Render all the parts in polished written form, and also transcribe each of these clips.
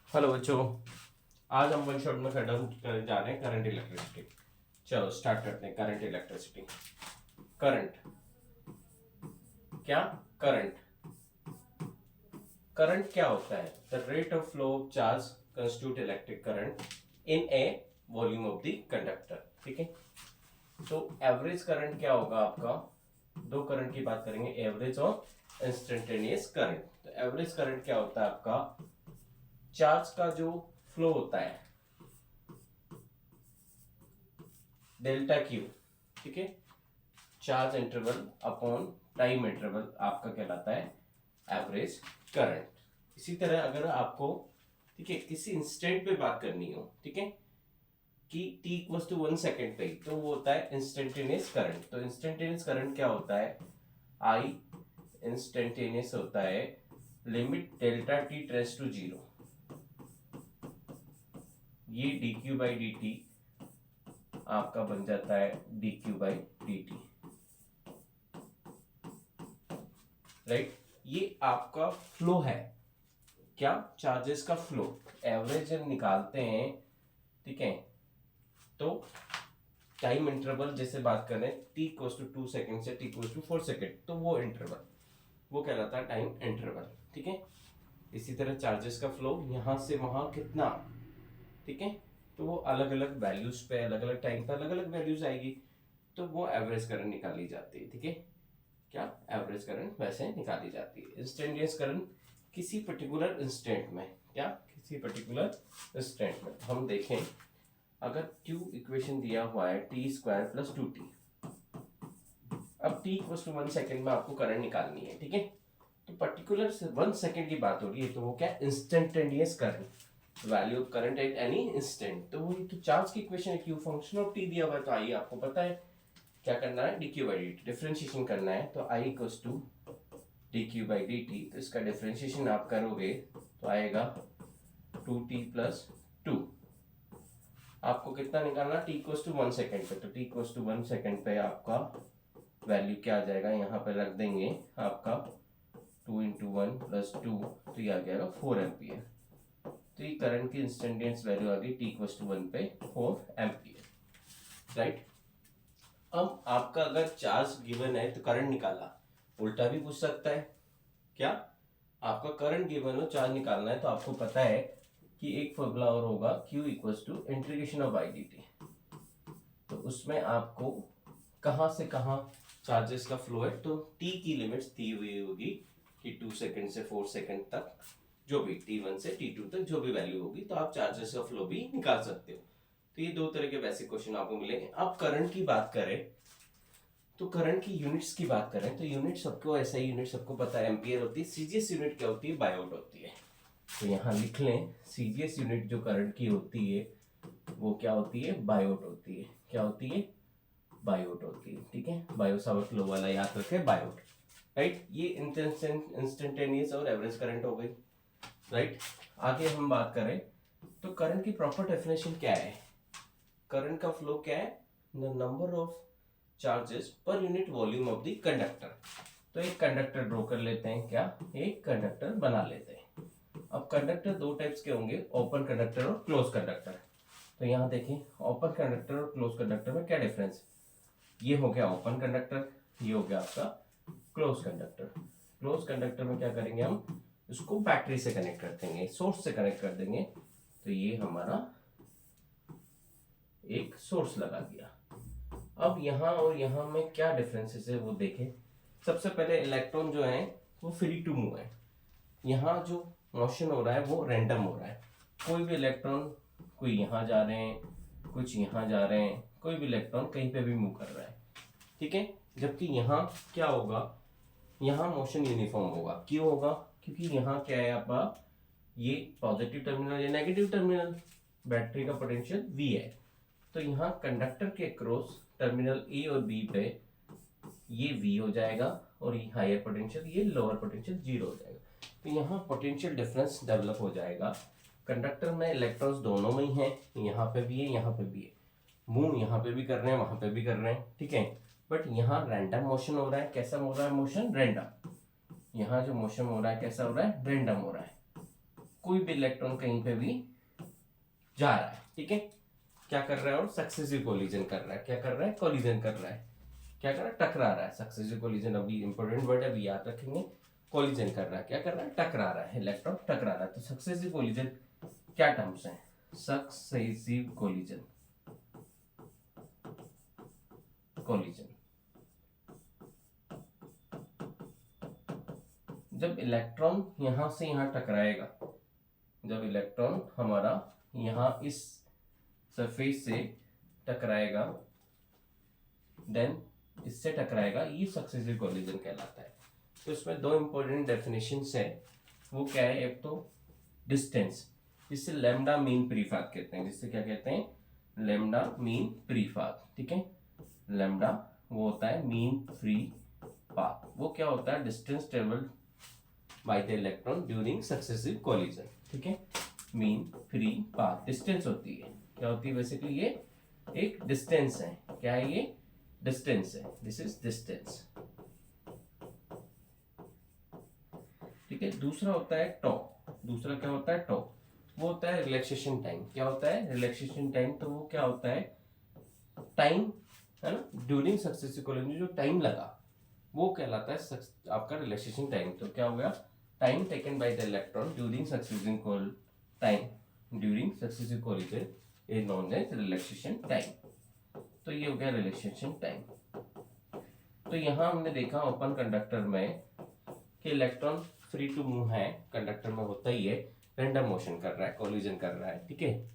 Hello बच्चों। आज हम वन शॉट में खत्म करने जा रहे हैं करंट इलेक्ट्रिसिटी। चलो स्टार्ट करते हैं। Current electricity. करंट क्या? करंट करंट क्या होता है? The rate of flow of charge constitute electric current in A volume of the conductor. ठीक है, तो एवरेज करंट क्या होगा आपका? दो करंट की बात करेंगे, एवरेज और इंस्टेंटेनियस करंट। तो एवरेज करंट क्या होता है आपका? चार्ज का जो फ्लो होता है, डेल्टा क्यू। ठीक है, charge interval upon time interval आपका कहलाता है एवरेज करंट। इसी तरह अगर आपको, ठीक है, किसी इंस्टेंट पे बात करनी हो, ठीक है, कि t इक्वल्स टू 1 सेकेंड पे, तो वो होता है इंस्टेंटेनियस करंट। तो इंस्टेंटेनियस करंट क्या होता है? I इंस्टेंटेनियस होता है limit delta t tends to 0, ये dq बाई dt आपका बन जाता है dq बाई dt। राइट, ये आपका फ्लो है। क्या? चार्जेस का फ्लो। एवरेज जब निकालते हैं, ठीक है, तो टाइम इंटरवल जैसे बात करें t इक्वल्स टू 2 सेकेंड से t इक्वल्स टू 4 सेकेंड, तो वो इंटरवल वो कहलाता है टाइम इंटरवल। ठीक है, इसी तरह चार्जेस का फ्लो यहां से वहां कितना, ठीक है, तो वो अलग अलग वैल्यूज पे, अलग अलग टाइम पे अलग अलग वैल्यूज आएगी, तो वो एवरेज करंट निकाली जाती है। ठीक है, क्या? एवरेज करंट वैसे निकाली जाती है। इंस्टेंटेनियस करंट किसी पर्टिकुलर इंस्टेंट में, क्या? किसी पर्टिकुलर इंस्टेंट में हम देखें, अगर Q इक्वेशन दिया हुआ है टी स्क्वायर प्लस 2t, अब t इक्वल्स टू 1 सेकेंड में आपको करंट निकालनी है। ठीक है, तो पर्टिकुलर 1 सेकेंड की बात हो रही है, तो वो क्या? Instantaneous current, value of current at any instant. तो वही तो चार्ज की इक्वेशन है, Q फंक्शन ऑफ t दिया हुआ है, तो आइए आपको पता है क्या करना है, dq बाई dt डिफरेंशिएशन करना है। तो i equals to dq by dt, तो इसका डिफरेंशिएशन आप करोगे तो आएगा 2t प्लस 2। आपको कितना निकालना? t इक्वल्स टू 1 सेकेंड पे, तो t इक्वल्स टू 1 सेकेंड पे आपका वैल्यू क्या आ जाएगा? यहाँ पे रख देंगे आपका 2 इंटू 1 प्लस 2, तो ये आ जाएगा 4 एम्पियर। तो ये करंट की इंस्टेंटेनियस वैल्यू आ गई t इक्वल्स टू 1 पे 4 एम्पियर। राइट, अब आपका अगर चार्ज गिवन है तो करंट निकाला, उल्टा भी पूछ सकता है। क्या? आपका करंट गिवन हो, चार्ज निकालना है, तो आपको पता है कि एक फॉर्मूला और होगा, Q equals to integration of i d t. तो उसमें आपको कहाँ से कहाँ चार्जेस का फ्लो है, तो t की लिमिट्स दी हुई होगी कि 2 सेकंड से 4 सेकंड तक, जो भी t1 से t2 तक जो भी वैल्यू होगी, तो आप चार्जेस का फ्लो भी निकाल सकते हो। तो ये दो तरह के बेसिक क्वेश्चन आपको मिलेंगे। अब करंट की बात करें, तो करंट की यूनिट्स की बात करें, तो यूनिट सबको ऐसा ही, यूनिट सबको पता है, एम्पियर होती है। सीजीएस यूनिट क्या होती है? बायोट होती है। तो यहाँ लिख लें, सीजीएस यूनिट जो करंट की होती है वो क्या होती है? बायोट होती है। क्या होती है? बायोट होती है। ठीक है, बायो सावर्ट लो वाला याद रखें, बायोट। राइट, ये इंस्टेंटेनियस और एवरेज करंट हो गई। राइट, आगे हम बात करें तो करंट की प्रॉपर डेफिनेशन क्या है? करंट का फ्लो क्या है? The number of charges per unit volume of the conductor. तो एक कंडक्टर ड्रॉ कर लेते हैं, क्या? एक कंडक्टर बना लेते हैं। अब कंडक्टर दो टाइप्स के होंगे, ओपन कंडक्टर और क्लोज कंडक्टर। तो यहाँ देखिए, ओपन कंडक्टर और क्लोज कंडक्टर में क्या डिफरेंस? ये हो गया ओपन कंडक्टर, ये हो गया आपका क्लोज कंडक्टर। क्लोज कंडक्टर में क्या करेंगे हम? इसको बैटरी से कनेक्ट कर देंगे, सोर्स से कनेक्ट कर देंगे। तो ये हमारा एक सोर्स लगा दिया। अब यहाँ और यहाँ में क्या डिफरेंसेस है वो देखें। सबसे पहले इलेक्ट्रॉन जो है वो फ्री टू मूव है। यहाँ जो मोशन हो रहा है वो रैंडम हो रहा है। कोई भी इलेक्ट्रॉन, कोई यहाँ जा रहे हैं, कुछ यहाँ जा रहे हैं, कोई भी इलेक्ट्रॉन कहीं पे भी मूव कर रहा है। ठीक है, जबकि यहाँ क्या होगा? यहाँ मोशन यूनिफॉर्म होगा। क्यों होगा? क्योंकि यहाँ क्या है आपका, ये पॉजिटिव टर्मिनल या नेगेटिव टर्मिनल, बैटरी का पोटेंशियल V है। तो यहाँ कंडक्टर के क्रॉस टर्मिनल ए और बी पे ये V हो जाएगा, और ये हायर पोटेंशियल, ये लोअर पोटेंशियल 0 हो जाएगा। तो यहाँ पोटेंशियल डिफरेंस डेवलप हो जाएगा। कंडक्टर में इलेक्ट्रॉन्स दोनों में ही हैं, यहाँ पे भी है, यहाँ पे भी है, मूव यहाँ पे भी कर रहे हैं, वहां पे भी कर रहे हैं। ठीक है, बट यहाँ रैंडम मोशन हो रहा है। कैसा हो रहा है मोशन? रैंडम। यहाँ जो मोशन हो रहा है कैसा हो रहा है? रैंडम हो रहा है। कोई भी इलेक्ट्रॉन कहीं पे भी जा रहा है, ठीक है, क्या कर रहा है, और सक्सेसिव कोलिजन कर रहा है, क्या कर रहा है, कोलिजन कर रहा है, क्या कर रहा है, टकरा रहा है। सक्सेसिव कोलिजन अभी इंपॉर्टेंट वर्ड है, अभी याद रखेंगे। कोलिजन कर रहा है, क्या कर रहा है, टकरा रहा है, इलेक्ट्रॉन टकरा रहा है। तो सक्सेसिव कोलिजन क्या टर्म्स है, सक्सेसिव कोलिजन, कोलिजन जब इलेक्ट्रॉन यहां से यहां टकराएगा, जब इलेक्ट्रॉन हमारा यहां इस सरफेस से टकराएगा, देन इससे टकराएगा, ये सक्सेसिव कोलिजन कहलाता है। तो इसमें दो इंपॉर्टेंट डेफिनेशंस है, वो क्या है, एक तो डिस्टेंस, जिससे लैम्डा मीन प्रीफात कहते हैं, जिससे क्या कहते हैं, लैम्डा मीन प्रीफात, ठीक है। लैम्डा वो होता है मीन फ्री पाथ, वो क्या होता है, distance travelled by the electron during successive collision, ठीक है। मीन फ्री पाथ डिस्टेंस होती है, क्या होती है, बेसिकली ये एक डिस्टेंस है, क्या है ये, डिस्टेंस है, दिस इज डिस्टेंस, ठीक है। दूसरा होता है टॉ, दूसरा क्या होता है, टॉ, वो होता है रिलैक्सेशन टाइम, क्या होता है, रिलैक्सेशन टाइम। तो वो क्या होता है, टाइम है ना, ड्यूरिंग सक्सेसिव कोलिजन जो टाइम लगा वो कहलाता है आपका रिलैक्सेशन टाइम। तो क्या हो गया, time taken by the electron during successive collision is known age relaxation time. तो ये हो गया रिलैक्सेशन टाइम। तो यहां हमने देखा ओपन कंडक्टर में कि इलेक्ट्रॉन फ्री टू मूव है, कंडक्टर में होता ही है, रैंडम मोशन कर रहा है, कोलिजन कर रहा है, ठीक है।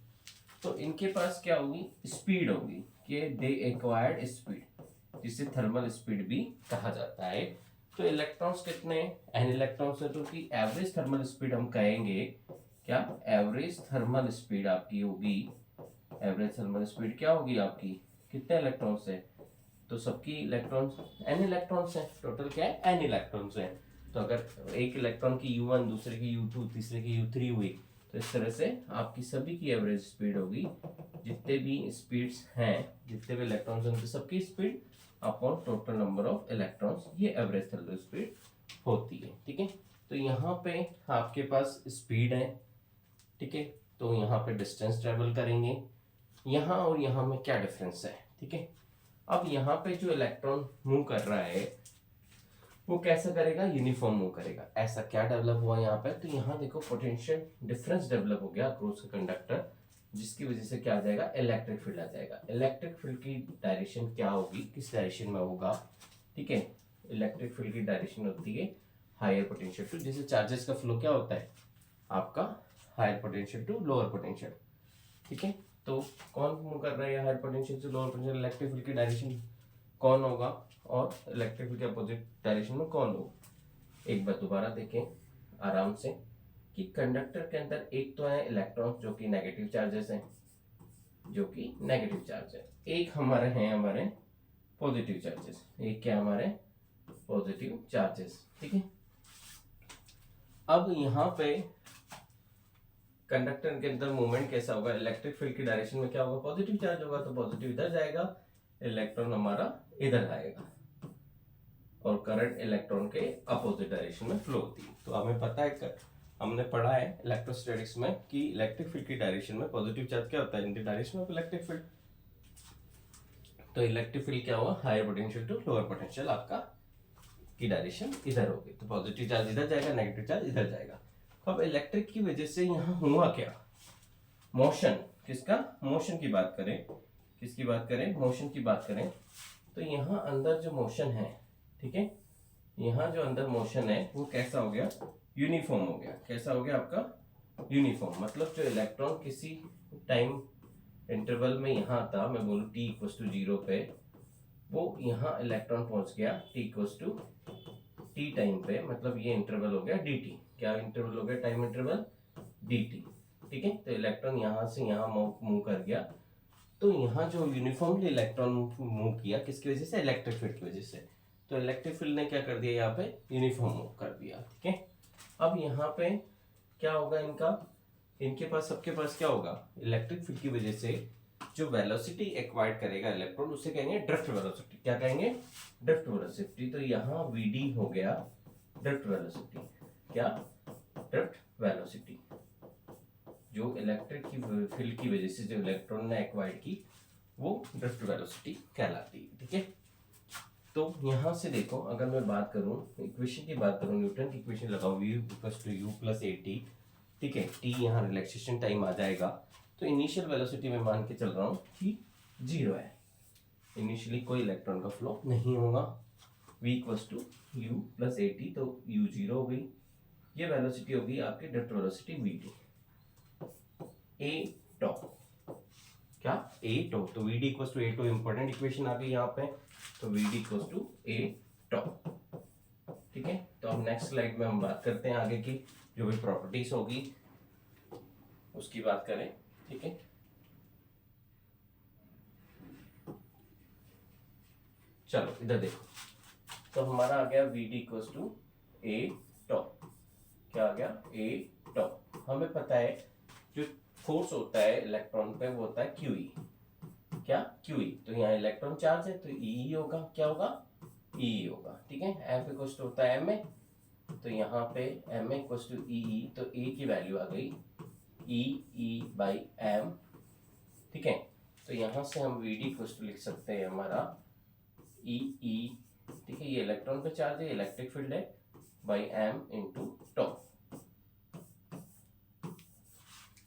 तो इनके पास क्या होगी, स्पीड होगी, कि दे एक्वायर्ड स्पीड, जिसे थर्मल स्पीड भी कहा जाता है। तो इलेक्ट्रॉन्स कितने, एन इलेक्ट्रॉन्स है, तो की एवरेज थर्मल स्पीड हम कहेंगे, क्या एवरेज थर्मल स्पीड आपकी होगी, एवरेज थर्मल स्पीड क्या होगी आपकी, कितने इलेक्ट्रॉन्स है, तो सबकी इलेक्ट्रॉन्स एन इलेक्ट्रॉन्स है, टोटल क्या है, एन इलेक्ट्रॉन्स है। तो अगर एक इलेक्ट्रॉन की U1, दूसरे की U2, तीसरे की U3 हुई, तो इस तरह से आपकी सभी की एवरेज स्पीड होगी, जितने भी स्पीड्स हैं, जितने भी इलेक्ट्रॉन्स हैं, उनकी सबकी speed upon total number of electrons, ये एवरेज थर्मल स्पीड होती है, ठीक है। तो यहाँ पे आपके पास स्पीड है, ठीक है, तो यहाँ पे डिस्टेंस ट्रेवल करेंगे, यहाँ और यहाँ में क्या डिफरेंस है, ठीक है। अब यहाँ पे जो इलेक्ट्रॉन मूव कर रहा है वो कैसे करेगा, यूनिफॉर्म मूव करेगा। ऐसा क्या डेवलप हुआ यहाँ पे, तो यहाँ देखो पोटेंशियल डिफरेंस डेवलप हो गया अक्रॉस का कंडक्टर, जिसकी वजह से क्या आ जाएगा, इलेक्ट्रिक फील्ड आ जाएगा। इलेक्ट्रिक फील्ड की डायरेक्शन क्या होगी, किस डायरेक्शन में होगा, ठीक है। इलेक्ट्रिक फील्ड की डायरेक्शन होती है हायर पोटेंशियल टू, जैसे चार्जेस का फ्लो क्या होता है आपका, higher potential to lower potential, ठीक है। तो कौन मूव कर रहा है higher potential to lower potential, electric field की डायरेक्शन कौन होगा, और इलेक्ट्रिक फील्ड के अपोजिट डायरेक्शन में कौन होगा। एक बार दोबारा देखें आराम से, कि कंडक्टर के अंदर एक तो है इलेक्ट्रॉन जो कि नेगेटिव चार्जेस हैं, जो कि नेगेटिव चार्ज है, एक हमारे हैं हमारे पॉजिटिव चार्जेस, एक क्या हमारे पॉजिटिव चार्जेस, ठीक है। अब यहाँ पे कंडक्टर के अंदर मूवमेंट कैसा होगा, इलेक्ट्रिक फील्ड की डायरेक्शन में क्या होगा, पॉजिटिव चार्ज होगा, तो पॉजिटिव इधर जाएगा, इलेक्ट्रॉन हमारा इधर आएगा, और करंट इलेक्ट्रॉन के अपोजिट डायरेक्शन में फ्लो होती है। तो हमें पता है, हमने पढ़ा है इलेक्ट्रोस्टैटिक्स में कि इलेक्ट्रिक फील्ड की डायरेक्शन में पॉजिटिव चार्ज क्या होता है, in the direction of electric field. तो इलेक्ट्रिक फील्ड क्या हुआ, higher potential to lower potential आपका की डायरेक्शन इधर होगी, तो पॉजिटिव चार्ज इधर जाएगा, नेगेटिव चार्ज इधर जाएगा। तो अब इलेक्ट्रिक की वजह से यहाँ हुआ क्या, मोशन, किसका, मोशन की बात करें, किसकी बात करें, मोशन की बात करें, तो यहाँ अंदर जो मोशन है, ठीक है, यहाँ जो अंदर मोशन है वो कैसा हो गया, यूनिफॉर्म हो गया। कैसा हो गया आपका, यूनिफॉर्म, मतलब जो इलेक्ट्रॉन किसी टाइम इंटरवल में यहाँ था, मैं बोलूँ t इक्वल्स टू 0 पे, वो यहाँ इलेक्ट्रॉन पहुंच गया t equals to t time पे, मतलब ये इंटरवल हो गया dt, क्या इंटरवल हो गया, टाइम इंटरवल dt, ठीक है। तो इलेक्ट्रॉन यहाँ से यहाँ मूव कर गया, तो यहाँ जो यूनिफॉर्मली इलेक्ट्रॉन मूव किया, किसकी वजह से, इलेक्ट्रिक फील्ड की वजह से। तो इलेक्ट्रिक फील्ड ने क्या कर दिया, यहाँ पे यूनिफॉर्म मूव कर दिया, ठीक है। अब यहाँ पे क्या होगा इनका, इनके पास सबके पास क्या होगा, इलेक्ट्रिक फील्ड की वजह से जो वेलोसिटी एक्वायर्ड करेगा इलेक्ट्रॉन, उसे कहेंगे ड्रिफ्ट वेलोसिटी, क्या कहेंगे, ड्रिफ्ट वेलोसिटी। तो यहाँ Vd हो गया ड्रिफ्ट वेलोसिटी, क्या, ड्रिफ्ट वेलोसिटी, जो इलेक्ट्रिक की फील्ड की वजह से जो इलेक्ट्रॉन ने एक्वायर्ड की वो ड्रिफ्ट वेलोसिटी कहलाती है। ठीक है, तो यहाँ से देखो अगर मैं बात करूँ इक्वेशन की बात करूँ, न्यूटन की इक्वेशन लगाओ v equals to u plus A T. ठीक है, t यहाँ रिलैक्सेशन टाइम आ जाएगा, तो इनिशियल वेलोसिटी में मान के चल रहा हूँ कि 0 है, इनिशियली कोई इलेक्ट्रॉन का फ्लो नहीं होगा। v equals to u plus A t, तो u 0 हो गई, ये वेलोसिटी होगी आपकी drift velocity v t. A tau क्या ए टॉ, तो v d equals to a tau, important equation आ गई यहाँ पे, तो v d equals to a tau. ठीक है, तो अब नेक्स्ट स्लाइड में हम बात करते हैं आगे की जो भी प्रॉपर्टीज होगी उसकी बात करें। ठीक है, चलो इधर देखो, तो हमारा आ गया we d equals to a tau, क्या आ गया ए टॉ। हमें पता है जो फोर्स होता है इलेक्ट्रॉन पे वो होता है QE, क्या QE, तो यहाँ इलेक्ट्रॉन चार्ज है तो E होगा, क्या होगा E होगा। ठीक है, F इक्वल्स टू होता है ma, तो यहाँ पे ma इक्वल्स टू E, तो A की वैल्यू आ गई E/m। ठीक है, तो यहाँ से हम VD इक्वल्स टू लिख सकते हैं हमारा E। ठीक है, ये इलेक्ट्रॉन पे चार्ज है, इलेक्ट्रिक फील्ड है, बाई m इंटू टॉ।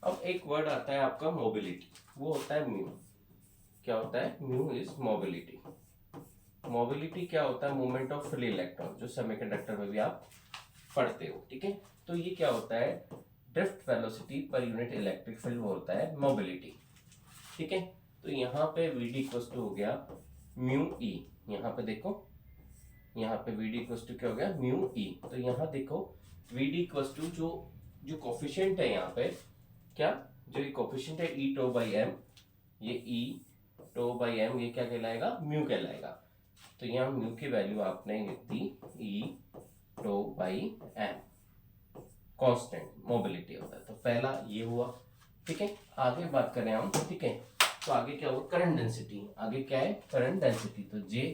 अब एक वर्ड आता है आपका मोबिलिटी, वो होता है म्यू। क्या होता है? Mu is mobility. मोबिलिटी क्या होता है? मूवमेंट ऑफ फ्री इलेक्ट्रॉन, जो सेमीकंडक्टर में भी आप पढ़ते हो। ठीक है, तो ये क्या होता है? Drift velocity per unit electric field वो होता है मोबिलिटी। ठीक है, तो यहाँ पे वी डी इक्वल्स टू हो गया म्यू ई। यहाँ पे देखो, यहाँ पे वी डी इक्वल्स टू क्या हो गया? Mu E. तो यहाँ देखो वी डी इक्वल्स टू जो कोफिशिएंट है यहाँ पे, क्या जो ये कोफिशिएंट है ई टो बाई एम, ये ई टो बाई एम ये क्या कहलाएगा? म्यू कहलाएगा। तो यहाँ म्यू की वैल्यू आपने लिख दी e tau by m, constant mobility होता है। तो पहला ये हुआ। ठीक है, आगे बात करें हम। ठीक है, तो आगे क्या हुआ? Current density. आगे क्या है? Current density. तो जे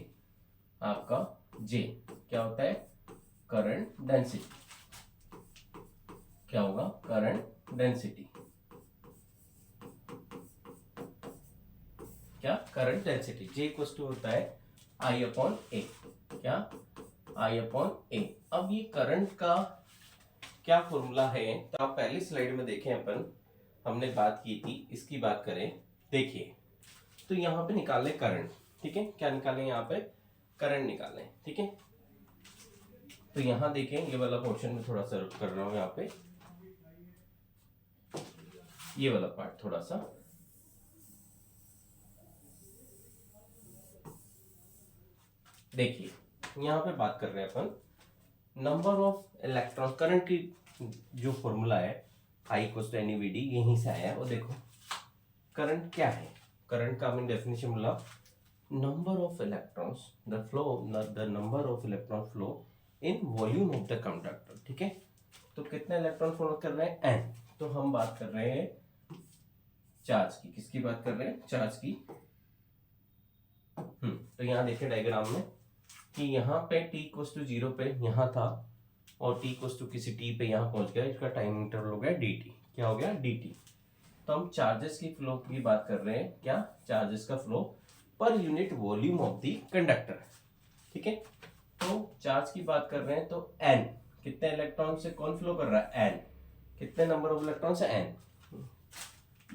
आपका जे क्या होता है? Current density. क्या होगा? Current density. क्या? Current density. J equals to होता है आई अपॉन ए। क्या? I upon A. अब ये करंट का क्या फॉर्मूला है? तो आप पहली स्लाइड में देखें, अपन हमने बात की थी, इसकी बात करें। देखिए, तो यहाँ पे निकाले करंट। ठीक है, क्या निकालें? यहाँ पे करंट निकालें। ठीक है, तो यहाँ देखें, ये वाला पोर्शन में थोड़ा सा रुक कर रहा हूँ, यहाँ पे ये वाला पार्ट थोड़ा सा देखिए। यहाँ पे बात कर रहे हैं अपन नंबर ऑफ इलेक्ट्रॉन। करंट की जो फॉर्मूला है I equals to n v d, यहीं से आया है। और देखो करंट क्या है? करंट का हमने डेफिनेशन बोला, number of electrons, the flow, the number of electron flow in volume of the conductor. ठीक है, तो कितने इलेक्ट्रॉन फ्लो कर रहे हैं? एन। तो हम बात कर रहे हैं चार्ज की। किसकी बात कर रहे हैं? चार्ज की। तो यहाँ देखिए डायग्राम में कि यहाँ पे t इक्वल्स टू 0 पे यहाँ था, और t इक्वल्स टू किसी t पे यहाँ पहुंच गया, इसका टाइम इंटरवल हो गया dt। क्या हो गया? dt। तो हम चार्जेस की फ्लो की बात कर रहे हैं। क्या? चार्जेस का flow per unit volume of the conductor. ठीक है, तो चार्ज की बात कर रहे हैं, तो n कितने इलेक्ट्रॉन से कौन फ्लो कर रहा है? n। कितने नंबर ऑफ इलेक्ट्रॉन से? n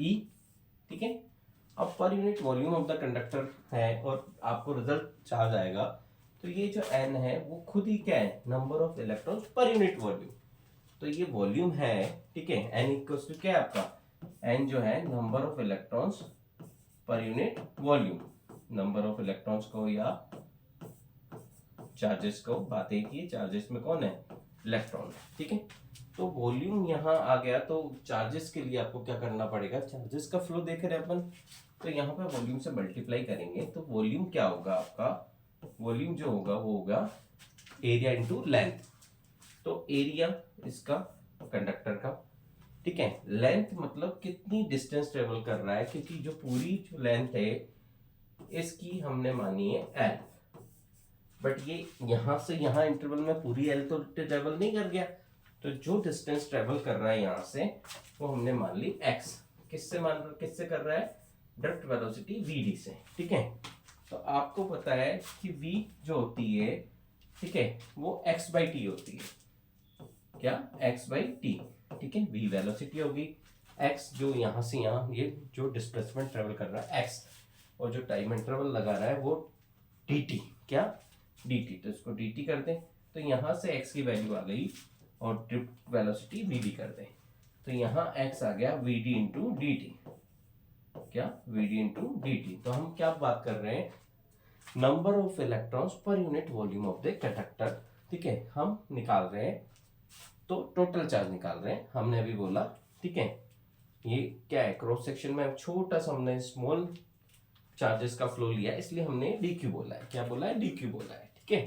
e। ठीक है, अब per unit volume of the conductor है और आपको रिजल्ट चार्ज आएगा, तो ये जो n है वो खुद ही क्या है? Number of electrons per unit volume. तो ये वॉल्यूम है। ठीक है, n इक्वल्स टू क्या है आपका? n जो है number of electrons per unit volume. Number of electrons को या चार्जेस को बात एक ही, चार्जेस में कौन है? इलेक्ट्रॉन। ठीक है, तो वॉल्यूम यहाँ आ गया। तो चार्जेस के लिए आपको क्या करना पड़ेगा? चार्जेस का फ्लो देख रहे हैं अपन, तो यहाँ पे वॉल्यूम से मल्टीप्लाई करेंगे, तो वॉल्यूम क्या होगा आपका? वॉल्यूम जो होगा वो होगा एरिया इंटू लेंथ। तो एरिया इसका कंडक्टर का, ठीक है, लेंथ मतलब कितनी डिस्टेंस ट्रेवल कर रहा है, क्योंकि जो पूरी जो लेंथ है इसकी हमने मानी है एल, बट ये यहाँ से यहाँ इंटरवल में पूरी एल तो ट्रेवल नहीं कर गया, तो जो डिस्टेंस ट्रेवल कर रहा है यहाँ से वो हमने मान ली x। किससे कर रहा है? डायरेक्ट वेलोसिटी vd से। ठीक है, तो आपको पता है कि v जो होती है, ठीक है, वो x बाई टी होती है। क्या? x by T. ठीक है, v वेलोसिटी होगी, x जो यहाँ से यहाँ ये जो डिस्प्लेसमेंट ट्रेवल कर रहा है x, और जो टाइम इंटरवल लगा रहा है वो dt। क्या? dt। तो इसको dt कर दें, तो यहाँ से x की वैल्यू आ गई और ड्रिफ्ट वेलोसिटी vd कर दें, तो यहाँ x आ गया vd इंटू डी टी। क्या? vd into D t. तो हम क्या बात कर रहे हैं? Number of electrons per unit volume of the conductor. ठीक है, हम निकाल रहे हैं, तो टोटल चार्ज निकाल रहे हैं, हमने अभी बोला। ठीक है, ये क्या है? क्रॉस सेक्शन में छोटा सा हमने स्मॉल चार्जेस का फ्लो लिया, इसलिए हमने डी क्यू बोला है। क्या बोला है? डी क्यू बोला है। ठीक है,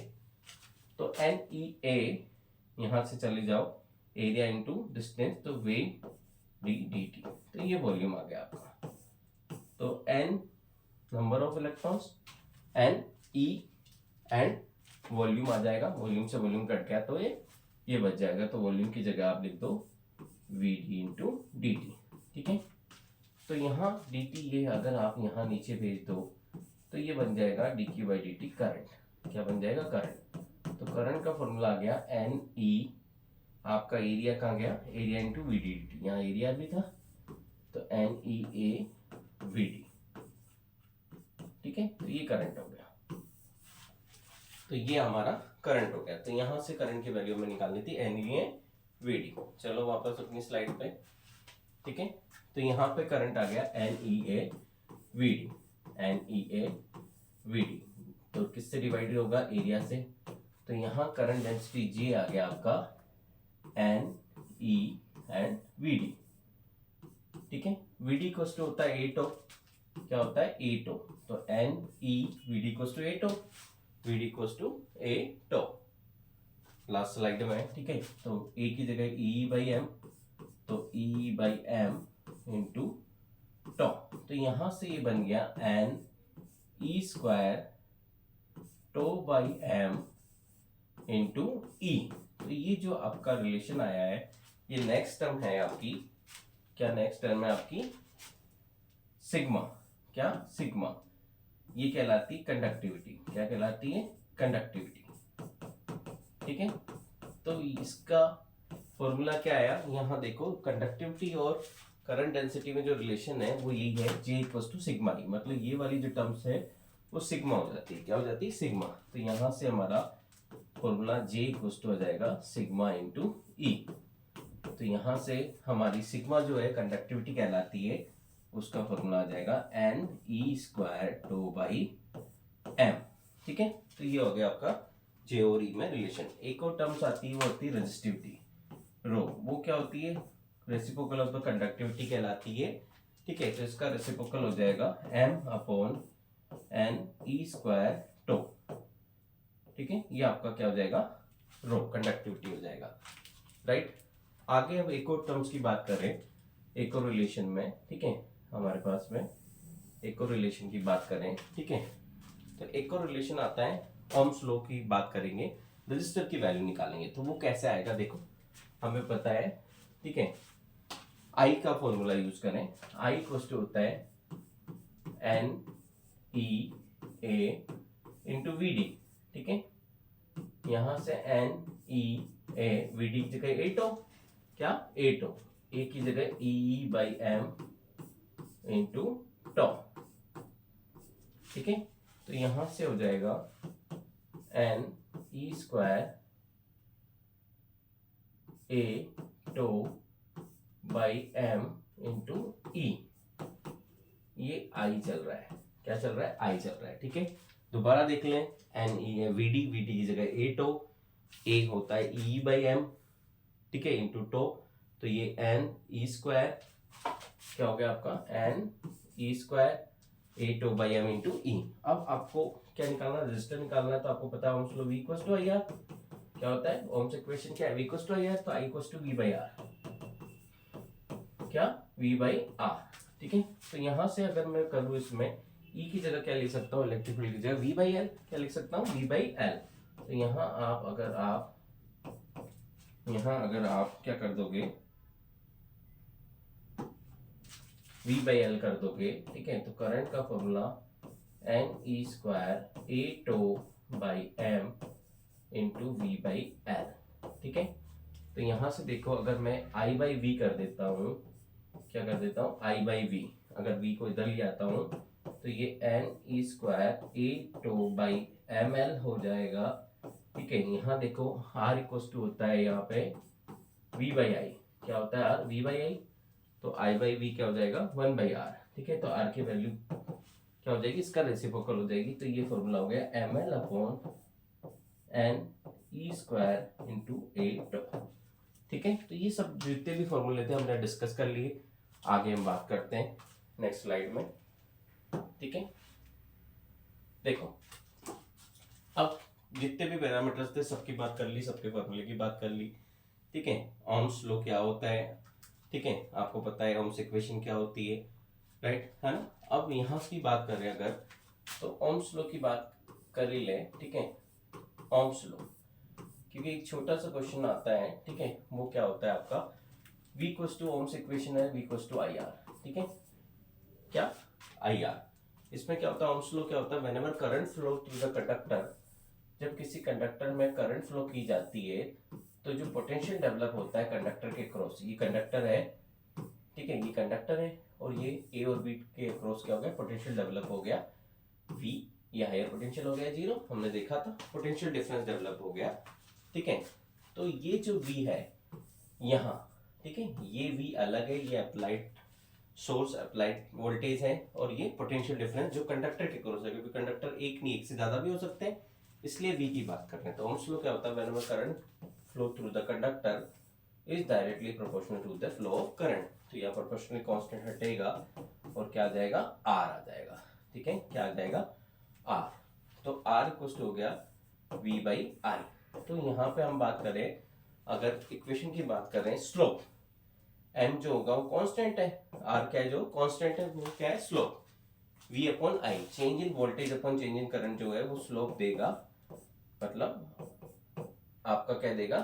तो एन ई ए, यहां से चले जाओ, एरिया इंटू डिस्टेंस, तो वे डी डी टी, तो ये वॉल्यूम आ गया आपका। तो n number of electrons, n E and volume आ जाएगा, वॉल्यूम से वॉल्यूम कट गया तो ये बच जाएगा, तो वॉल्यूम की जगह आप लिख दो V D into D T. ठीक है, तो यहाँ डी टी ये अगर आप यहाँ नीचे भेज दो तो ये बन जाएगा D Q by D T current. क्या बन जाएगा? करंट। तो करंट का फॉर्मूला आ गया एन ई, आपका एरिया कहाँ गया? Area into we D D T, यहाँ एरिया भी था, तो N E A we D. ठीक है, तो ये करंट हो गया, तो ये हमारा करंट हो गया। तो यहाँ से करंट की वैल्यू हमें निकालनी थी N E A we D. चलो वापस अपनी स्लाइड पे। ठीक है, तो यहाँ पे करंट आ गया N E A we D, N E A we D, तो किससे डिवाइडेड होगा? एरिया से। तो यहाँ करंट डेंसिटी जी आ गया आपका N E and V D. ठीक है, वी डी कोस टू होता है एटो। क्या होता है? एटो। तो N E V D cos to A tau, V D cos to A tau, last slide में। ठीक है, तो ए की जगह ई बाई एम, तो e by M into tau, तो यहां से ये बन गया N E square tau by M into e. तो ये जो आपका रिलेशन आया है, ये नेक्स्ट टर्म है आपकी, क्या नेक्स्ट टर्म है आपकी? सिग्मा। क्या? सिग्मा। ये कहलाती है कंडक्टिविटी। क्या कहलाती है? कंडक्टिविटी। ठीक है, तो इसका फॉर्मूला क्या आया? यहाँ देखो, कंडक्टिविटी और करंट डेंसिटी में जो रिलेशन है वो यही है, J equals to sigma E. मतलब ये वाली जो टर्म्स है वो सिग्मा हो जाती है। क्या हो जाती है? सिग्मा। तो यहाँ से हमारा फॉर्मूला J इक्वल्स टू हो जाएगा सिग्मा इंटू ई। तो यहाँ से हमारी सिग्मा जो है कंडक्टिविटी कहलाती है, उसका फॉर्मूला आ जाएगा N E square tau by M. ठीक है, तो ये हो गया आपका J और E में रिलेशन। एक और टर्म्स आती है, वो होती है रेजिस्टिविटी, रो। वो क्या होती है? रेसिप्रोकल ऑफ द कंडक्टिविटी कहलाती है। ठीक है, तो इसका रेसिप्रोकल हो जाएगा m अपॉन एन ई स्क्वायर टो। ठीक है, ये आपका क्या हो जाएगा? रो, कंडक्टिविटी हो जाएगा। राइट, आगे अब एक और टर्म्स की बात करें, एक और रिलेशन में। ठीक है, हमारे पास में एक और रिलेशन की बात करें। ठीक है, तो एक और रिलेशन आता है, ओम्स लॉ की बात करेंगे, रजिस्टर की वैल्यू निकालेंगे। तो वो कैसे आएगा? देखो, हमें पता है, ठीक है, आई का फॉर्मूला यूज करें। आई इक्वल टू होता है n E A into we D. ठीक है, यहां से n E A we d की जगह एटो। क्या? एटो। ए की जगह e by M into tau. ठीक है, तो यहां से हो जाएगा N E square A tau by M into e. ये आई चल रहा है। क्या चल रहा है? आई चल रहा है। ठीक है, दोबारा देख लें, एन ई वी डी की जगह ए टो, ए होता है ई बाई एम, ठीक है, इंटू टो, तो ये एन ई स्क्वायर, क्या हो गया आपका? N E square A tau by M into e. अब आपको क्या निकालना? रजिस्टर निकालना है, तो आपको पता है ohm's law, V equals to I R. क्या होता है? ओम्स इक्वेशन क्या है? V equals to I R, तो I equals to V by R. क्या? V by R. ठीक है, तो यहां से अगर मैं करूं इसमें, E की जगह क्या लिख सकता हूँ? इलेक्ट्रिक फील्ड की जगह V बाई एल। क्या लिख सकता हूँ? V by L. तो यहाँ आप अगर आप यहाँ अगर आप क्या कर दोगे, V बाई एल कर दोगे, ठीक है, तो करंट का formula N E square A tau by M into V by L, ठीक है। तो यहाँ से देखो, अगर मैं I बाई वी कर देता हूँ, क्या कर देता हूँ, I बाई वी, अगर V को इधर ले आता हूँ तो ये N E square A tau by M L हो जाएगा, ठीक है। यहाँ देखो R इक्वल टू होता है यहाँ पे V बाई आई, क्या होता है R, V बाई आई, तो I बाई वी क्या हो जाएगा 1 बाई आर, ठीक है। तो R की वैल्यू क्या हो जाएगी, इसका रेसिप्रोकल हो जाएगी, तो ये फॉर्मूला हो गया M L upon N E square into A tau, ठीक है। तो ये सब जितने भी फॉर्मूले थे हमने डिस्कस कर लिए, आगे हम बात करते हैं नेक्स्ट स्लाइड में, ठीक है। देखो अब जितने भी पैरामीटर्स थे सबकी बात कर ली, सबके फॉर्मूले की बात कर ली, ठीक है। ओम्स लॉ क्या होता है, ठीक है, आपको पता है ओम्स इक्वेशन क्या होती है, राइट, है ना। अब यहाँ की बात करें अगर, तो ओम्स लॉ की बात कर ही ले, ठीक है। ओम्स लॉ, क्योंकि एक छोटा सा क्वेश्चन आता है, ठीक है, वो क्या होता है आपका, V equals to ohm's equation है, V equals to I R, ठीक है, क्या आई आर। इसमें क्या होता है, ओम्स लॉ क्या होता है, whenever current flow through the conductor, जब किसी कंडक्टर में करंट फ्लो की जाती है तो जो पोटेंशियल डेवलप होता है कंडक्टर के क्रॉस, ये कंडक्टर है, ठीक है, ये कंडक्टर है, और ये ए और बी के क्रॉस क्या हो गया, पोटेंशियल डेवलप हो गया V, ये हायर पोटेंशियल हो गया 0, हमने देखा था, पोटेंशियल डिफरेंस डेवलप हो गया, ठीक है। तो ये जो V है यहाँ, ठीक है, ये V अलग है, ये अप्लाइड सोर्स अप्लाइड वोल्टेज है, और ये पोटेंशियल डिफरेंस जो कंडक्टर के क्रॉस है, क्योंकि कंडक्टर एक नहीं एक से ज्यादा भी हो सकते हैं, इसलिए V की बात कर रहे हैं। तो ओम्स लॉ क्या होता है, whenever current flow through the conductor is directly proportional to the flow of current, तो यह प्रोपोर्शनल कांस्टेंट हटेगा और क्या आ जाएगा, R आ जाएगा, ठीक है, क्या आ जाएगा R। तो R इक्वल टू हो गया V बाई आई। तो यहाँ पे हम बात करें, अगर इक्वेशन की बात करें, स्लोप m जो होगा वो कांस्टेंट है, R क्या है जो कांस्टेंट है, वो क्या है slope, V upon I, change in voltage upon change in current जो है वो स्लोप देगा, मतलब आपका क्या देगा,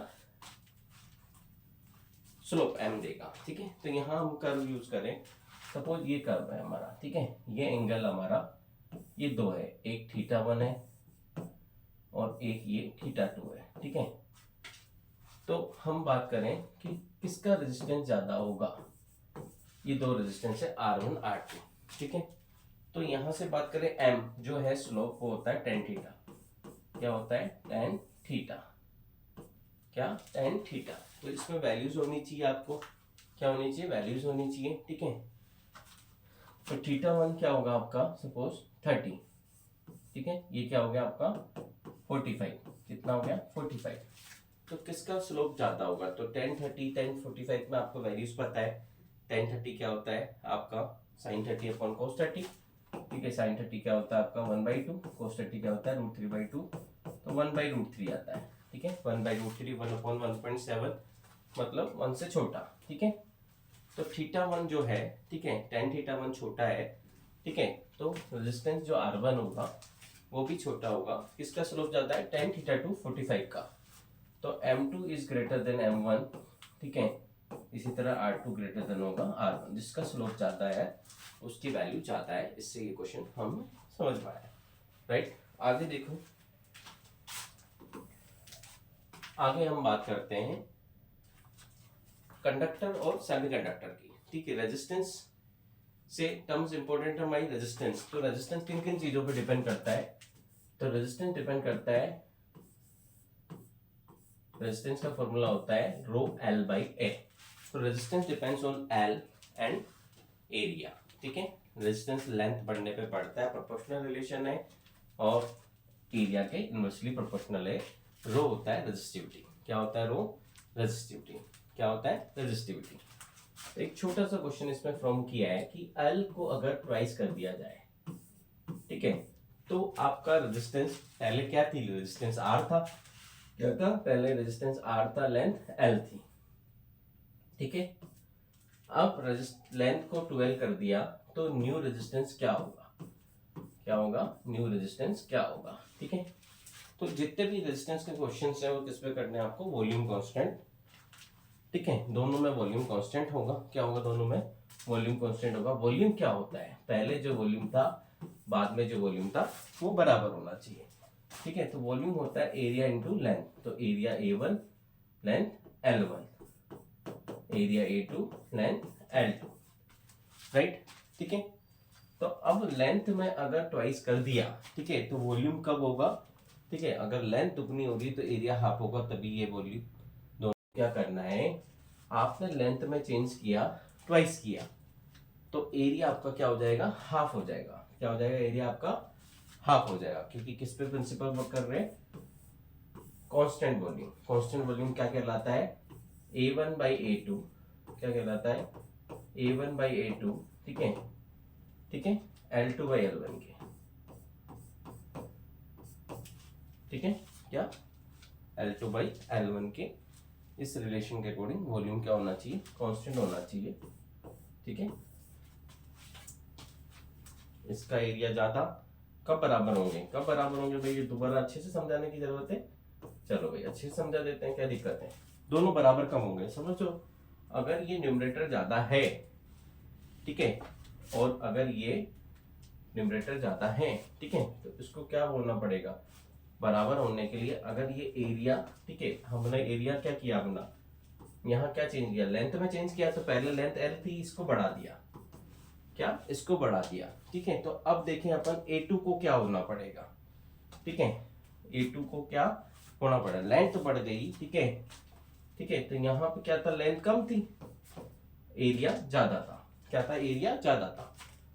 स्लोप m देगा, ठीक है। तो यहाँ हम कर्व यूज करें, सपोज ये कर्व है हमारा, ठीक है, ये एंगल हमारा ये दो है, एक θ1 है और एक ये θ2 है, ठीक है। तो हम बात करें कि किसका रेजिस्टेंस ज्यादा होगा, ये दो रेजिस्टेंस है R1 R2, ठीक है। तो यहां से बात करें m जो है स्लोप, वो होता है tan थीटा, क्या होता है tan थीटा, क्या tan थीटा। तो इसमें वैल्यूज होनी चाहिए, आपको क्या होनी चाहिए, वैल्यूज होनी चाहिए, ठीक है। तो θ1 क्या होगा आपका, सपोज 30, ठीक है, ये क्या हो गया आपका 45, कितना हो गया 45। तो किसका स्लोप ज्यादा होगा, तो tan 30 tan 45 में आपको वैल्यूज पता है, tan 30 क्या होता है आपका sin 30 अपॉन cos 30, ठीक है, sin 30 क्या होता है आपका 1/2, cos 30 क्या होता है √3/2, तो 1/√3 आता है, ठीक है, 1/√3 1 अपॉन 1.7, मतलब 1 से छोटा, ठीक है। तो θ1 जो है, ठीक है, tan θ1 छोटा है, ठीक है, तो रेजिस्टेंस जो R1 होगा वो भी छोटा होगा, किसका स्लोप ज्यादा है, tan θ2 45 का, तो M2 is greater than M1, ठीक है। इसी तरह R2 ग्रेटर देन होगा R1, जिसका स्लोप ज्यादा है उसकी वैल्यू ज्यादा है। इससे ये क्वेश्चन हम समझ पाए, राइट। आगे देखो, आगे हम बात करते हैं कंडक्टर और सेमीकंडक्टर की, ठीक है। रेजिस्टेंस से टर्म्स इंपॉर्टेंट है हमारी, रेजिस्टेंस, तो रेजिस्टेंस किन किन चीजों पर डिपेंड करता है, तो रेजिस्टेंस डिपेंड करता है, रेजिस्टेंस का फॉर्मूला होता है रो एल बाई ए, तो resistance depends on L and area, ठीक है। रेजिस्टेंस लेंथ बढ़ने पे बढ़ता है, प्रोपोर्शनल रिलेशन है, और एरिया के इनवर्सली प्रोपोर्शनल है। रो होता है रेजिस्टिविटी, क्या होता है रो, रेजिस्टिविटी, क्या होता है रेजिस्टिविटी। तो एक छोटा सा क्वेश्चन इसमें फ्रॉम किया है कि एल को अगर ट्वाइस कर दिया जाए, ठीक है, तो आपका रेजिस्टेंस पहले क्या थी, रेजिस्टेंस आर था, क्या था पहले रेजिस्टेंस आर था, लेंथ एल थी, ठीक है। अब लेंथ को 12 कर दिया तो न्यू रेजिस्टेंस क्या होगा, क्या होगा, न्यू रेजिस्टेंस क्या होगा, ठीक है। तो जितने भी रेजिस्टेंस के क्वेश्चंस हैं वो किस पे करने हैं आपको, वॉल्यूम कांस्टेंट ठीक है, दोनों में वॉल्यूम कांस्टेंट होगा। क्या होगा? दोनों में वॉल्यूम कांस्टेंट होगा। वॉल्यूम क्या होता है? पहले जो वॉल्यूम था बाद में जो वॉल्यूम था वो बराबर होना चाहिए। ठीक है, तो वॉल्यूम होता है एरिया इंटू लेंथ। तो area A1 length L1, area A2 length L2, right. ठीक है, तो अब लेंथ में अगर ट्वाइस कर दिया, ठीक है, तो वॉल्यूम कब होगा? ठीक है, अगर लेंथ दुगनी होगी तो एरिया हाफ होगा, तभी ये वॉल्यूम। दोनों क्या करना है, आपने लेंथ में चेंज किया, ट्वाइस किया, तो एरिया आपका क्या हो जाएगा? हाफ हो जाएगा। क्या हो जाएगा? एरिया आपका हाफ हो जाएगा, क्योंकि किस पे प्रिंसिपल वर्क कर रहे हैं? Constant volume. कांस्टेंट वॉल्यूम क्या कहलाता है? A1 by A2। क्या कहलाता है? A1 by A2। ठीक है, ठीक है, L2 बाई L1 के। ठीक है, क्या? L2 बाई L1 के। इस रिलेशन के अकॉर्डिंग वॉल्यूम क्या होना चाहिए? कांस्टेंट होना चाहिए। ठीक है, इसका एरिया ज्यादा, कब बराबर होंगे? कब बराबर होंगे भाई? ये दोबारा अच्छे से समझाने की जरूरत है। चलो भाई अच्छे से समझा देते हैं, क्या दिक्कत है? दोनों बराबर कब होंगे? समझो, अगर ये न्यूमरेटर ज्यादा है, ठीक है, और अगर ये न्यूमरेटर ज्यादा है, ठीक है, तो इसको क्या बोलना पड़ेगा? बराबर होने के लिए अगर ये एरिया, ठीक है, हमने एरिया क्या किया अपना, यहाँ क्या चेंज किया? लेंथ में चेंज किया। तो पहले लेंथ L थी, इसको बढ़ा दिया। क्या? इसको बढ़ा दिया। ठीक है, तो अब देखें अपन A2 को क्या होना पड़ेगा? ठीक है, A2 को क्या होना पड़ेगा? लेंथ बढ़ गई, ठीक है, ठीक है, तो यहाँ पे क्या था? लेंथ कम थी, एरिया ज्यादा था। क्या था? एरिया ज्यादा था।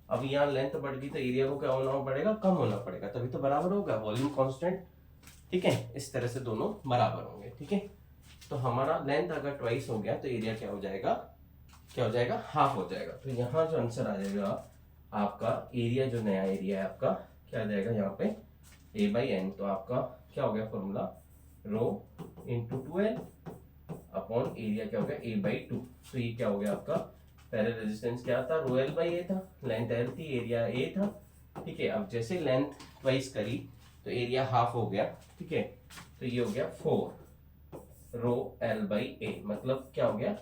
अब यहाँ लेंथ बढ़ गई तो एरिया को क्या होना पड़ेगा? कम होना पड़ेगा, तभी तो बराबर होगा, वॉल्यूम कांस्टेंट। ठीक है, इस तरह से दोनों बराबर होंगे। ठीक है, तो हमारा लेंथ अगर ट्वाइस हो गया तो एरिया क्या हो जाएगा? क्या हो जाएगा? हाफ हो जाएगा। तो यहाँ जो आंसर आ जाएगा आपका, एरिया जो नया एरिया है आपका, क्या आ जाएगा यहाँ पे? A/N। तो आपका क्या हो गया formula? Rho into 2L upon area क्या हो गया? A/2। तो ये क्या हो गया आपका? पहले रेजिस्टेंस क्या था? रो L/A था, लेंथ L थी, एरिया A था। ठीक है, अब जैसे लेंथ ट्वाइस करी तो एरिया हाफ हो गया। ठीक है, तो ये हो गया 4 रो L/A, मतलब क्या हो गया?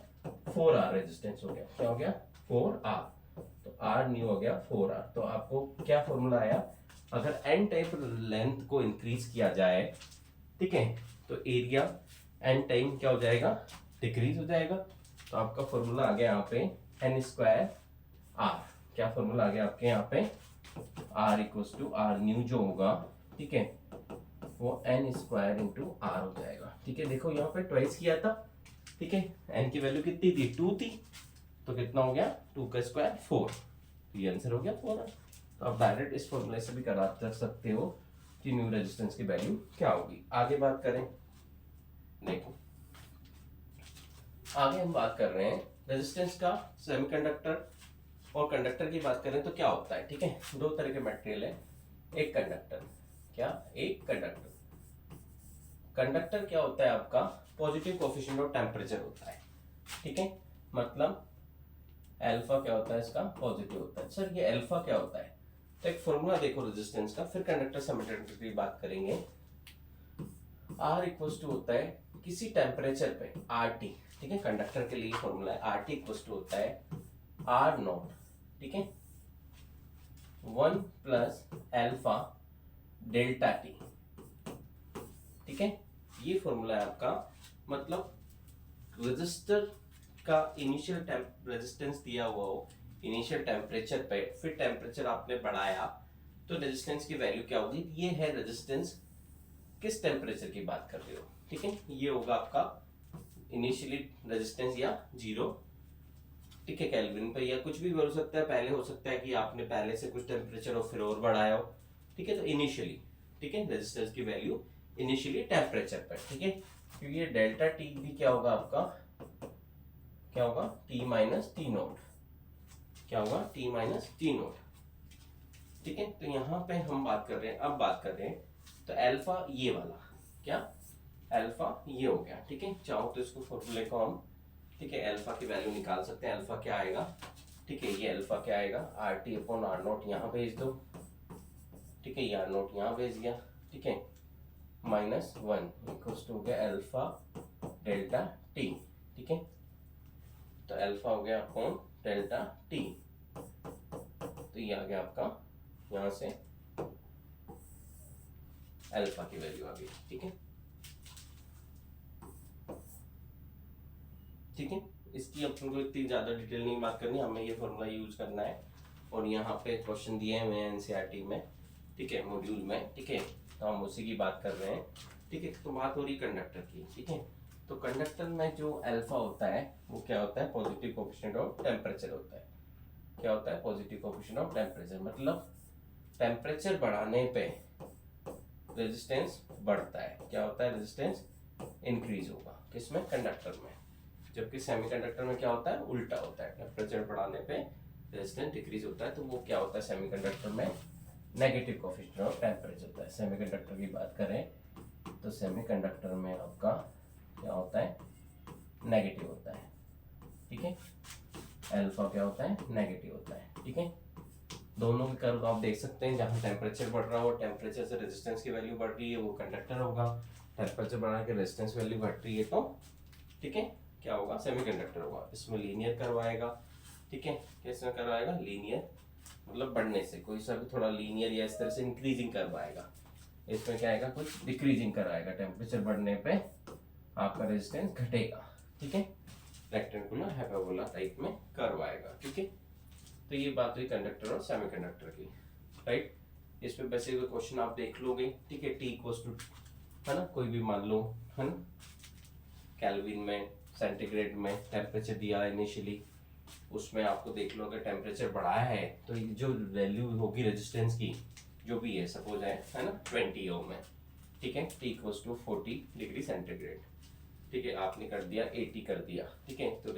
4R रेजिस्टेंस हो गया। क्या हो गया? 4R। तो R न्यू हो गया 4R। तो आपको क्या फॉर्मूला आया? अगर एन टाइप लेंथ को इंक्रीज किया जाए, ठीक है, तो एरिया एन टाइम क्या हो जाएगा? डिक्रीज हो जाएगा। तो आपका फॉर्मूला आ गया यहाँ पे n²R। क्या फॉर्मूला आ गया आपके यहाँ पे? R equals to R new जो होगा, ठीक है, वो n² इंटू R हो जाएगा। ठीक है, देखो यहाँ पे ट्वाइस किया था, ठीक है, n की वैल्यू कितनी थी? 2 थी, तो कितना हो गया? 2 का स्क्वायर 4। ये आंसर हो गया 4। तो आप डायरेक्ट इस फॉर्मूले से भी करा सकते हो कि न्यू रेजिस्टेंस की वैल्यू क्या होगी। आगे बात करें, देखो आगे हम बात कर रहे हैं रेजिस्टेंस का। सेमीकंडक्टर और कंडक्टर की बात करें तो क्या होता है? ठीक है, दो तरह के मटेरियल है। एक कंडक्टर, क्या? एक कंडक्टर। कंडक्टर क्या होता है आपका? पॉजिटिव कोफिशिएंट ऑफ टेम्परेचर होता है। ठीक है, मतलब अल्फा क्या होता है इसका? पॉजिटिव होता है। सर ये अल्फा क्या होता है? तो एक फॉर्मूला देखो रेजिस्टेंस का, फिर कंडक्टर सेमीकंडक्टर की बात करेंगे। R इक्वल्स टू होता है किसी टेम्परेचर पे RT। ठीक है, कंडक्टर के लिए फॉर्मूला है RT इक्वल्स टू होता है R0, ठीक है, 1 प्लस अल्फा डेल्टा T। ठीक है, ये फॉर्मूला है आपका। मतलब रेजिस्टर का इनिशियल रेजिस्टेंस दिया हुआ हो इनिशियल टेम्परेचर पे, फिर टेम्परेचर आपने बढ़ाया तो रेजिस्टेंस की वैल्यू क्या होगी? ये है रेजिस्टेंस, किस टेम्परेचर की बात कर रहे हो? ठीक है, ये होगा आपका इनिशियली रेजिस्टेंस या 0, ठीक है, केल्विन पे, या कुछ भी हो सकता है। पहले हो सकता है कि आपने पहले से कुछ टेम्परेचर हो फिर और बढ़ाया हो। ठीक है, तो इनिशियली, ठीक है, रेजिस्टेंस की वैल्यू इनिशियली टेम्परेचर पर। ठीक है, क्योंकि ये डेल्टा टी भी क्या होगा आपका? क्या होगा? T minus T note. क्या होगा? T minus T note. ठीक है, तो यहाँ पे हम बात कर रहे हैं, अब बात कर रहे हैं तो अल्फा ये वाला, क्या? अल्फा ये हो गया। ठीक है, चाहो तो इसको फॉर्मूले को हम, ठीक है, अल्फा की वैल्यू निकाल सकते हैं। अल्फा क्या आएगा? ठीक है, ये अल्फा क्या आएगा? RT अपॉन R0 यहाँ भेज दो। ठीक है, ये R0 यहाँ भेज दिया। ठीक है, -1 इक्वल्स टू हो गया अल्फा डेल्टा T। ठीक है, तो अल्फा हो गया अपॉन डेल्टा टी, तो ये आ गया आपका यहाँ से अल्फा की वैल्यू आ गई। ठीक है, ठीक है, इसकी अपन को इतनी ज्यादा डिटेल नहीं बात करनी, हमें ये फॉर्मूला यूज करना है। और यहाँ पे क्वेश्चन दिए हुए हैं एनसीईआरटी में, ठीक है, मॉड्यूल में, ठीक है, तो हम उसी की बात कर रहे हैं। ठीक है, तो बात हो रही कंडक्टर की। ठीक है, तो कंडक्टर में जो अल्फा होता है वो क्या होता है, पॉजिटिव कोएफिशिएंट ऑफ टेम्परेचर होता है। क्या होता है, पॉजिटिव कोएफिशिएंट ऑफ टेम्परेचर, मतलब टेम्परेचर बढ़ाने पे रेजिस्टेंस बढ़ता है। क्या होता है, रेजिस्टेंस इंक्रीज होगा किसमें, कंडक्टर में। जबकि सेमीकंडक्टर में क्या होता है, उल्टा होता है, टेम्परेचर बढ़ाने पे रेजिस्टेंस डिक्रीज होता है। तो वो क्या होता है, सेमीकंडक्टर में नेगेटिव कोएफिशिएंट ऑफ टेम्परेचर होता है। सेमीकंडक्टर की बात करें तो सेमीकंडक्टर में आपका क्या होता है, नेगेटिव होता है। ठीक है, अल्फा क्या होता है, नेगेटिव होता है। ठीक है, दोनों के कर्व आप देख सकते हैं, जहाँ टेम्परेचर बढ़ रहा हो, टेम्परेचर से रेजिस्टेंस की वैल्यू बढ़ रही है, वो कंडक्टर होगा। टेम्परेचर बढ़ा के रेजिस्टेंस वैल्यू घट रही है तो ठीक है क्या होगा, सेमीकंडक्टर होगा। इसमें लीनियर कर्व आएगा। ठीक है, कैसे कर्व आएगा, लीनियर, मतलब बढ़ने से कोई सा भी थोड़ा लीनियर या इस तरह से इंक्रीजिंग कर्व आएगा। इसमें क्या आएगा, कुछ डिक्रीजिंग कर्व आएगा, टेम्परेचर बढ़ने पे आपका रेजिस्टेंस घटेगा। ठीक है, रेक्टेंगुलर हाइपरबोला टाइप में कर्व आएगा। ठीक है, तो ये बात हुई कंडक्टर और सेमीकंडक्टर की, राइट। इस पे वैसे कोई क्वेश्चन आप देख लोगे। ठीक है, टी इक्वल्स टू, है ना, कोई भी मान लो, है ना, केल्विन में, सेंटीग्रेड में टेम्परेचर दिया इनिशियली, उसमें आपको देख लो अगर टेम्परेचर बढ़ाया है तो जो वैल्यू होगी रेजिस्टेंस की, जो भी है, सपोज है ना 20 ओम में। ठीक है, T equals to 40 degree centigrade. ठीक है, आपने कर दिया 80 कर दिया। ठीक है, तो